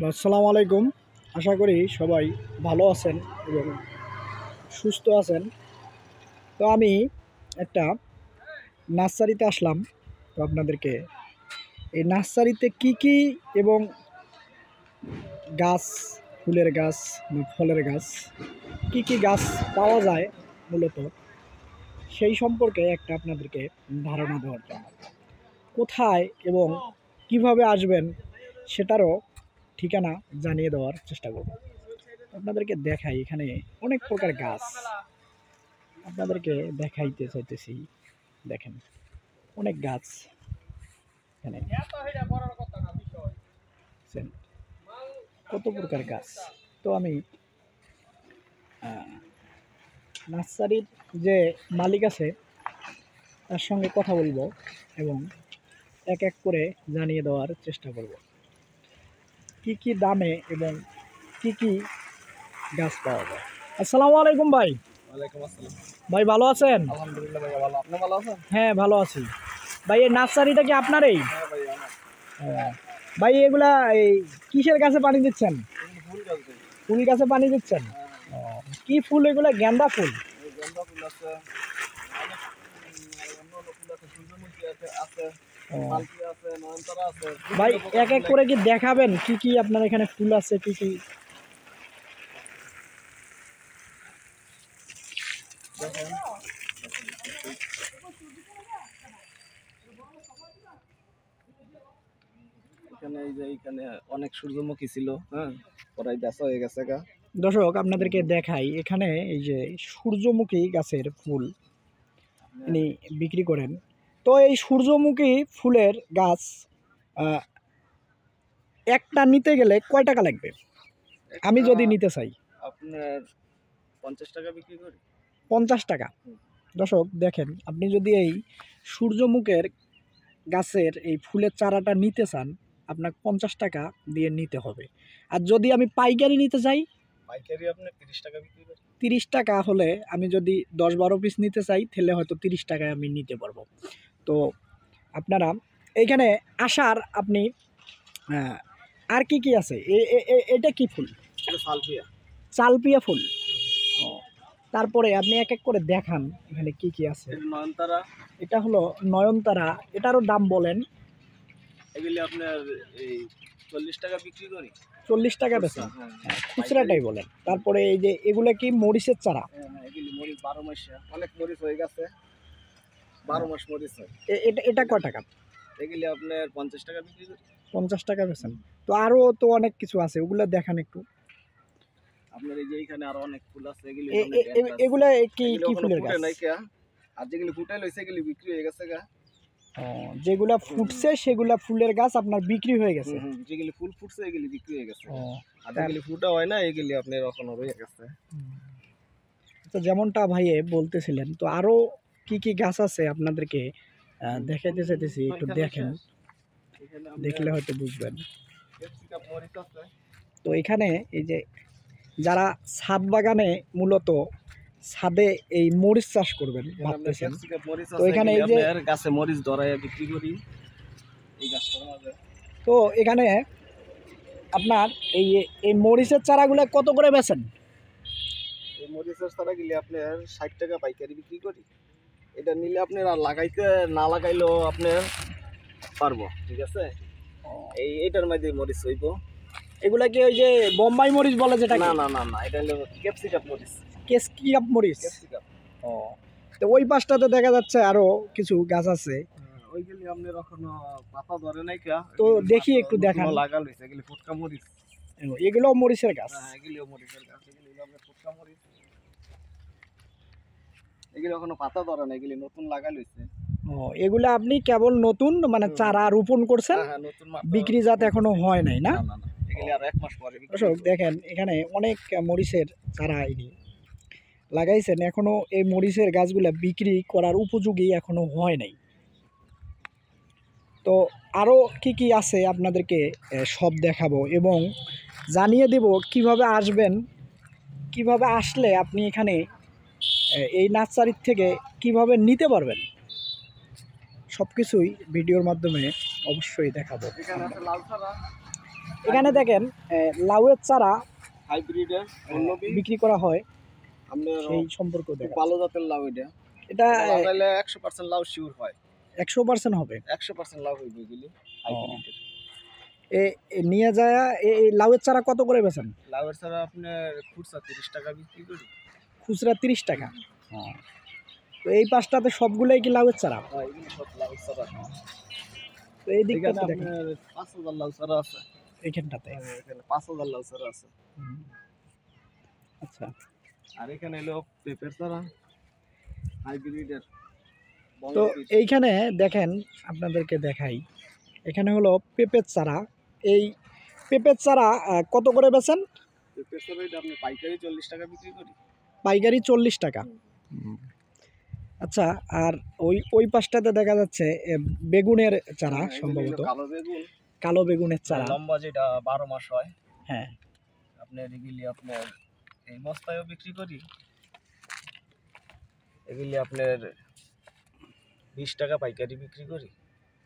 আসসালামু আলাইকুম। আশা করি সবাই ভালো আছেন এবং সুস্থ আছেন। তো আমি একটা নার্সারিতে আসলাম। তো আপনাদেরকে এই নার্সারিতে কি এবং গাছ, ফুলের গাছ বা ফলের গাছ, কি গাছ পাওয়া যায় মূলত সেই সম্পর্কে একটা আপনাদেরকে ধারণা দেওয়ার জন্য, কোথায় এবং কিভাবে আসবেন সেটারও ঠিকানা জানিয়ে দেওয়ার চেষ্টা করব। আপনাদেরকে দেখাই, এখানে অনেক প্রকার গাছ আপনাদেরকে দেখাইতে চাইতেছি। দেখেন অনেক গাছ এখানে, দেখছেন কত প্রকার গাছ। তো আমি নার্সারির যে মালিক আছে তার সঙ্গে কথা বলবো এবং এক এক করে জানিয়ে দেওয়ার চেষ্টা করব কি দামে এবং কি গাছ পাওয়া যায়। আসসালামু আলাইকুম ভাই। ওয়ালাইকুম আসসালাম। ভাই ভালো আছেন? আলহামদুলিল্লাহ ভাই ভালো। আপনি ভালো আছেন? হ্যাঁ ভালো আছি ভাই। এই নার্সারিটা কি আপনারই? হ্যাঁ ভাই আমার। ভাই এগুলা এই কিসের গাছে পানি দিচ্ছেন? ফুল গাছ ভাই। ফুল গাছে পানি দিচ্ছেন? ও, কি ফুল এগুলা? গেন্দা ফুল? এই গেন্দা ফুল আছে, অনেক অন্য ফুল আছে, সূর্যমুখী আছে, ও, মালতী আছে, নয়নতারা আছে। ভাই এক এক করে কি দেখাবেন কি আপনার এখানে ফুল আছে? কি দেখেন এখানে অনেক সূর্যমুখী ছিল, হ্যাঁ, পরাই গাছ হয়ে গেছে গা। দর্শক আপনাদেরকে দেখাই, এখানে এই যে সূর্যমুখী গাছের ফুল ইনি বিক্রি করেন। তো এই সূর্যমুখী ফুলের গাছ একটা নিতে গেলে কয় টাকা লাগবে আমি যদি নিতে চাই? আপনার 50 টাকা বিক্রি করি। 50 টাকা। দর্শক দেখেন, আপনি যদি এই সূর্যমুখের গাছের এই ফুলের চারাটা নিতে চান আপনার 50 টাকা দিয়ে নিতে হবে। আর যদি আমি পাইকারি নিতে চাই, পাইকারি আপনি 30 টাকা বিক্রি করি। 30 টাকা হলে আমি যদি 10-12 পিস নিতে চাই তাহলে হয়তো 30 টাকায় আমি নিতে পারবো। তো আপনারা এইখানে আসার আপনি আর কি আছে? এটা কি ফুল? এটা সালভিয়া। চালপিয়া ফুল। ও, তারপরে আপনি এক এক করে দেখান এখানে কি আছে। এটা নয়নতারা। এটা হলো নয়নতারা। এটারও দাম বলেন। এগুলি আপনার এই 40 টাকা বিক্রি করি। 40 টাকা বেচেন? হ্যাঁ, খুচরাটাই বলেন। তারপরে এই যে এগুলা কি মরিচের চারা? হ্যাঁ, এগুলি মরিচ 12 মাসিয়া, অনেক মরিচ হয়ে গেছে, 12 মাস মরিচ হয়। এটা কয় টাকা? এগুলি আপনার 50 টাকা বিক্রি করি। 50 টাকা বেচেন? তো আরো তো অনেক কিছু আছে, ওগুলো দেখান একটু। আপনার এই যে এখানে আরো অনেক ফুল আছে, এগুলি এগুলা কি ফুলের গাছ? আর যেগুলি ফুটাই লইছে এগুলি বিক্রি হয়ে গেছে গা। যেগুলা ফুটছে সেগুলা ফুলের গাছ আপনার বিক্রি হয়ে গেছে? যেগুলি ফুল ফুটছে এগুলি বিক্রি হয়ে গেছে। ও, আর যেগুলি ফুটা হয় না এগুলি আপনার এখনো রয়ে গেছে। তো যেমনটা ভাইয়ে বলতেছিলেন, তো আরো কি গাছ আছে আপনাদেরকে দেখাইতে চাইতেছি, একটু দেখেন, দেখলে হয়তো বুঝবেন। তো এখানে এই যে যারা ছাদ বাগানে মূলত ছাদে এই মরিচ চাষ করবেন ভাবতেছেন, তো এখানে এই যে গাছে মরিচ ধরায় বিক্রি করি এই গাছটার মাঝে। তো এখানে আপনার এই মরিচের চারাগুলো কত করে বেচেন? এই মরিচের চারা গেলে আপনার 60 টাকা পাইকারি বিক্রি করি। এটা নিলে আপনার আর লাগাইতে না লাগাইলেও আপনার পারবো, ঠিক আছে। এইটার মধ্যে মরিচ হইব। এগুলা কি ওই যে বোম্বাই মরিচ বলে যেটা? না না না না, এটা হলো ক্যাপসিকাম মরিচ। ক্যাপসিকাম মরিচ? ক্যাপসিকাম। ও, তো ওই পাশটাতে দেখা যাচ্ছে আরো কিছু গাছ আছে। ওইগুলি আপনার এখনো পাতা ধরে নাই কা। তো দেখি একটু দেখান। লাগা লইছে এগুলি ফুটকা মরিচ। এগুলো মরিচের গাছ? হ্যাঁ, এগুলিও মরিচের গাছ। এগুলি আপনার ফুটকা মরিচ। এগুলি এখনো পাতা ধরে না, এগুলি নতুন লাগা লইছে। ও, এগুলা আপনি কেবল নতুন মানে চারা রোপণ করছেন? হ্যাঁ, নতুন বিক্রি জাত এখনো হয় নাই না? না না, এগুলি আর 1 মাস পরে বিক্রি। দর্শক দেখেন, এখানে অনেক মরিচের চারা ইনি লাগাইছেন, এখনো এই মরিচের গাছগুলা বিক্রি করার উপযোগী এখনো হয় নাই। তো আরো কি আছে আপনাদেরকে সব দেখাবো এবং জানিয়ে দেব কিভাবে আসবেন, কিভাবে আসলে আপনি এখানে এই নার্সারির থেকে কিভাবে নিতে পারবেন, সব কিছুই ভিডিওর মাধ্যমে অবশ্যই দেখাবো। এখানে আছে লাল চারা। এখানে দেখেন লাউয়ের চারা হাইব্রিডের অন্যবি বিক্রি করা হয়, আপনার সেই সম্পর্ক খুব দেখা ভালো জাতের লাউ এটা এটা লাগাইলে 100% লাউ শিওর হয়, 100% হবে। 100% লাউ হইবে এগুলি হাইব্রিডের। নিয়ে যায় এই লাউয়ের চারা কত করে বেচেন? লাউয়ের ছাড়া আপনার খুচরা 30 টাকা বিক্রি করি। খুচরা 30 টাকা। তো এই পাঁচটাতে সবগুলোই কি লাউয়ের চারা? হ্যাঁ, এগুলি সব লাউয়ের চারা। তো এই এখানে দিকটাতে দেখেন, আপনার 5000 লাউ চারা আছে, এইখানটাতে। এখানে 5000 লাউ চারা আছে। আচ্ছা, আর এখানে হলো পেঁপের চারা হাইব্রিডের। তো এইখানে দেখেন, আপনাদেরকে দেখাই, এখানে হলো পেঁপের চারা। এই পেঁপের চারা কত করে বেচেন? পেঁপের চারা এটা আপনি পাইকারি 40 টাকা বিক্রি করি। পাইকারি 40 টাকা। আচ্ছা, আর ওই পাশটাতে দেখা যাচ্ছে বেগুনের চারা, হ্যাঁ, এগুলি সম্ভবত হলো কালো বেগুন, কালো বেগুনের চারা। লম্বা যেটা 12 মাস হয়। হ্যাঁ, আপনার এগুলি আপনার এই বস্তায়ও বিক্রি করি। এগুলি আপনার 20 টাকা পাইকারি বিক্রি করি।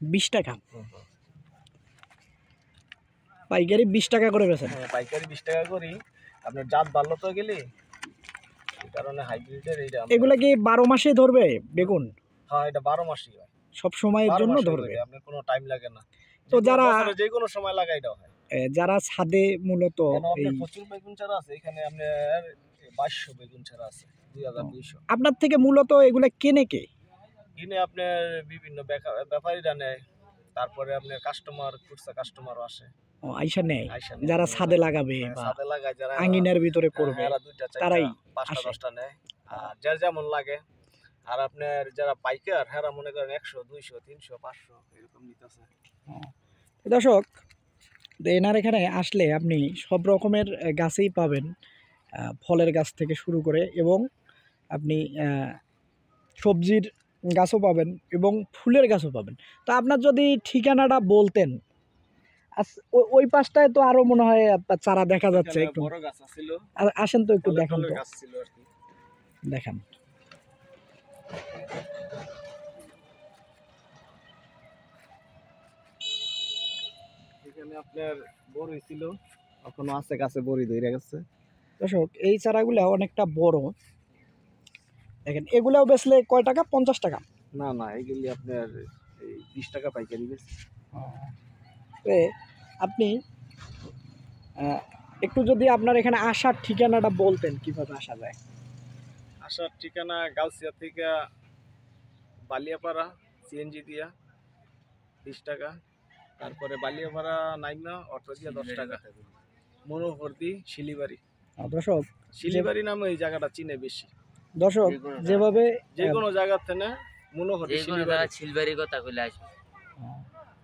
20 টাকা পাইকারি, 20 টাকা করে বেচেন। হ্যাঁ, পাইকারি 20 টাকা করি। আপনার জাত ভালো তো গেলে এই কারণে হাইব্রিডের এইটা এগুলা কি 12 মাসে ধরবে বেগুন? হ্যাঁ, এটা 12 মাসই হয়, সব সময়ের 12 জন্য মাসই ধরবে। ধরে, আপনার কোনো টাইম লাগে না। তো যারা যে কোনো সময় লাগাই দেওয়া হয়। যারা ছাদে মূলত কেন এই আপনার প্রচুর বেগুন চারা আছে এখানে, আপনার 2200 বেগুন চারা আছে, 2200। আপনার থেকে মূলত এগুলা কেনে কে? কিনে আপনার বিভিন্ন ব্যাপারীরা নেয়, তারপরে আপনার কাস্টমার, খুচরা কাস্টমারও আসে, আইসা নেয়, আইসা নেয়। যারা ছাদে লাগাবে বা সাথে লাগায় যারা আঙ্গিনার ভিতরে করবে, এরা 2টা 4টা তারাই 5টা আসে। 10টা নেয়, আর যার যেমন লাগে। আর আপনার যারা পাইকার হেরা মনে করেন 100 200 300 500 এরকম নিতেছে। দর্শক, তো এনার এখানে আসলে আপনি সব রকমের গাছেই পাবেন, ফলের গাছ থেকে শুরু করে, এবং আপনি সবজির গাছও পাবেন এবং ফুলের গাছও পাবেন। তো আপনার যদি ঠিকানাটা বলতেন। ওই পাশটায় তো আরো মনে হয় চারা দেখা যাচ্ছে, এখানে একটু বড় গাছ ছিল, আসেন তো একটু দেখান তো, গাছ ছিল আর কি। দেখান। এখানে আপনার বড়ই ছিল, এখনো আছে গাছে বড়ি ধরে গেছে। দর্শক, এই চারাগুলো অনেকটা বড়, দেখেন। এগুলাও বেচলে কয় টাকা? 50 টাকা? না না, এগুলি আপনার এই 20 টাকা পাইকারি বেশি। তো আপনি একটু যদি আপনার এখানে আসার ঠিকানাটা বলতেন, কিভাবে আসা যায়? আসার ঠিকানা গাউসিয়া থেকে বালিয়াপাড়া, সিএনজি দিয়া 20 টাকা, তারপরে বালিয়াপাড়া নাইমা অটো দিয়া 10 টাকা, মনোহরদি শিলিবাড়ি। দর্শক, শিলিবাড়ি নামে এই জায়গাটা চিনে বেশি। দর্শক যেভাবে যে কোনো জায়গা থেকে মনোহরদি শিলিবাড়ি কথা কইলে আসবে।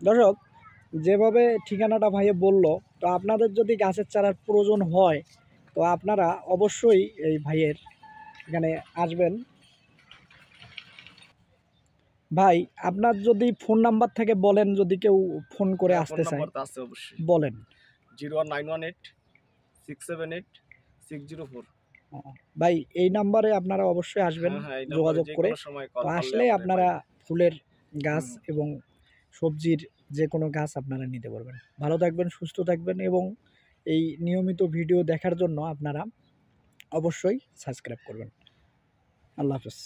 দর্শক যেভাবে ঠিকানাটা ভাইয়ে বলল, তো আপনাদের যদি গাছের চারার প্রয়োজন হয়, তো আপনারা অবশ্যই এই ভাইয়ের এখানে আসবেন। ভাই, আপনার যদি ফোন নাম্বার থেকে বলেন, যদি কেউ ফোন করে আসতে চায়, আছে অবশ্যই, বলেন। 01918 678 604। ভাই, এই নাম্বারে আপনারা অবশ্যই আসবেন, যোগাযোগ করে। তো আসলে আপনারা ফুলের গাছ এবং সবজির যে কোনো গাছ আপনারা নিতে পারবেন। ভালো থাকবেন, সুস্থ থাকবেন, এবং এই নিয়মিত ভিডিও দেখার জন্য আপনারা অবশ্যই সাবস্ক্রাইব করবেন। আল্লাহ হাফেজ।